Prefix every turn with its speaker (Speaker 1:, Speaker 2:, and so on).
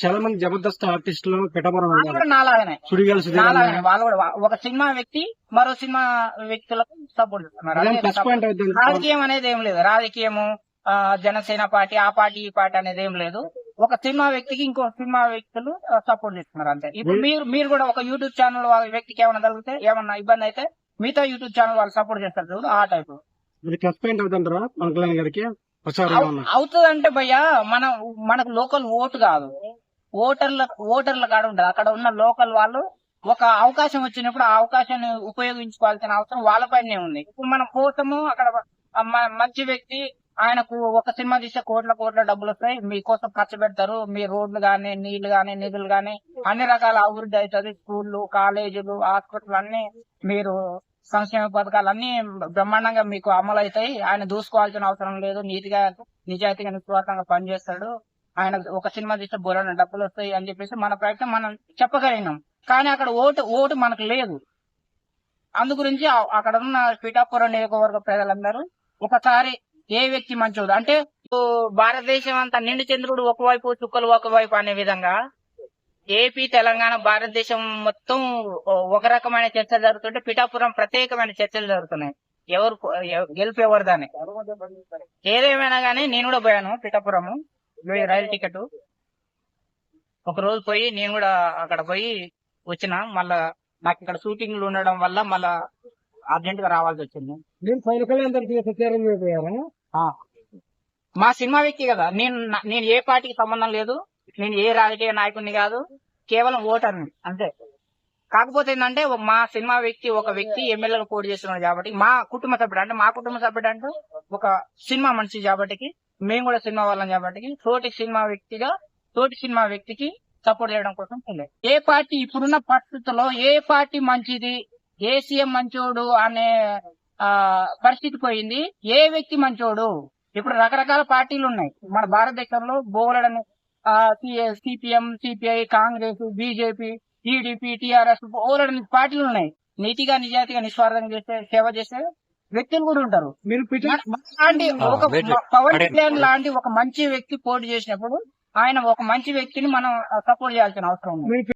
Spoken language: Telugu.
Speaker 1: చాలా మంది జబర్దస్త్ ఆర్టిస్టులు పిఠాపురం
Speaker 2: నాలాగనే
Speaker 1: సుడిగాలి
Speaker 2: నాలాగనే వాళ్ళు కూడా ఒక సినిమా వ్యక్తి మరో సినిమా వ్యక్తులకు సపోర్ట్ చేస్తున్నారు. రాజకీయం అనేది ఏం లేదు. రాజకీయము జనసేన పార్టీ ఆ పార్టీ ఈ పార్టీ అనేది ఏం లేదు. ఒక సినిమా వ్యక్తికి ఇంకో సినిమా వ్యక్తులు సపోర్ట్ చేస్తున్నారు అంతే. ఇప్పుడు మీరు కూడా ఒక యూట్యూబ్ ఛానల్ వ్యక్తికి ఏమైనా కలిగితే ఏమన్నా ఇబ్బంది అయితే మిగతా యూట్యూబ్ ఛానల్ వాళ్ళు సపోర్ట్ చేస్తారు చూడు ఆ టైప్ అవుతుందంటే భయ్యా మనకు లోకల్ ఓటు కాదు, ఓటర్ల కాడ ఉంటది. అక్కడ ఉన్న లోకల్ వాళ్ళు ఒక అవకాశం వచ్చినప్పుడు ఆ అవకాశాన్ని ఉపయోగించుకోవాల్సిన అవసరం వాళ్ళపైనే ఉంది. ఇప్పుడు మనం కోసము అక్కడ మంచి వ్యక్తి ఆయనకు ఒక సినిమా తీస్తే కోట్ల డబ్బులు వస్తాయి, మీకోసం ఖర్చు పెడతారు, మీ రోడ్లు గానీ నీళ్లు గానీ నిధులు గానీ అన్ని రకాల అభివృద్ధి అవుతుంది, స్కూళ్లు కాలేజీలు హాస్పిటల్ అన్ని మీరు సంక్షేమ పథకాలు అన్ని బ్రహ్మాండంగా మీకు అమలు అవుతాయి. ఆయన దూసుకోవాల్సిన అవసరం లేదు, నీతిగా నిజాయితీగా నిస్వార్థంగా పనిచేస్తాడు, ఆయన ఒక సినిమా తీస్తే బోలైన డబ్బులు వస్తాయి అని చెప్పేసి మన ప్రయత్నం మనం చెప్పగలిగినాం. కానీ అక్కడ ఓటు మనకు లేదు. అందు గురించి అక్కడ ఉన్న పిఠాపురం నియోజకవర్గ ప్రజలందరూ ఒకసారి ఏ వ్యక్తి మంచోడు అంటే భారతదేశం అంతా నిండు చంద్రుడు ఒకవైపు చుక్కలు ఒకవైపు అనే విధంగా ఏపీ తెలంగాణ భారతదేశం మొత్తం ఒక రకమైన చర్చలు జరుగుతుంటే పిఠాపురం ప్రత్యేకమైన చర్చలు జరుగుతున్నాయి. ఎవరు గెలుపు ఎవరిదాని. ఏదేమైనా గానీ నేను కూడా పోయాను పిఠాపురము, రైలు టికెట్ ఒక రోజు పోయి నేను కూడా అక్కడ పోయి వచ్చిన. మళ్ళా నాకు ఇక్కడ షూటింగ్లు ఉండడం వల్ల మళ్ళా అర్జెంట్ గా రావాల్సి వచ్చింది. మా సినిమా వ్యక్తి కదా, నేను ఏ పార్టీకి సంబంధం లేదు, నేను ఏ రాజకీయ నాయకుడిని కాదు, కేవలం ఓటర్ని అంతే. కాకపోతే ఏంటంటే మా సినిమా వ్యక్తి ఒక వ్యక్తి ఎమ్మెల్యేగా పోటీ చేస్తున్నాడు కాబట్టి మా కుటుంబ సభ్యుడు అంటే ఒక సినిమా మనిషి కాబట్టి మేము కూడా సినిమా వాళ్ళం కాబట్టి తోటి సినిమా వ్యక్తికి సపోర్ట్ చేయడం కోసం ఏ పార్టీ ఇప్పుడున్న పరిస్థితుల్లో ఏ పార్టీ మంచిది, ఏ సీఎం మంచోడు అనే పరిస్థితి పోయింది. ఏ వ్యక్తి మంచోడు, ఇప్పుడు రకరకాల పార్టీలు ఉన్నాయి మన భారతదేశంలో. బోలెడని CPM, CPI, Congress, BJP, TDP, TRS బోలెడని పార్టీలు ఉన్నాయి. నీతిగా నిజాయితీగా నిస్వార్థంగా సేవ చేసే వ్యక్తులు కూడా ఉంటారు. ఒక పవన్ కళ్యాణ్ లాంటి ఒక మంచి వ్యక్తి పోటీ చేసినప్పుడు ఆయన ఒక మంచి వ్యక్తిని మనం సపోర్ట్ చేయాల్సిన అవసరం ఉంది.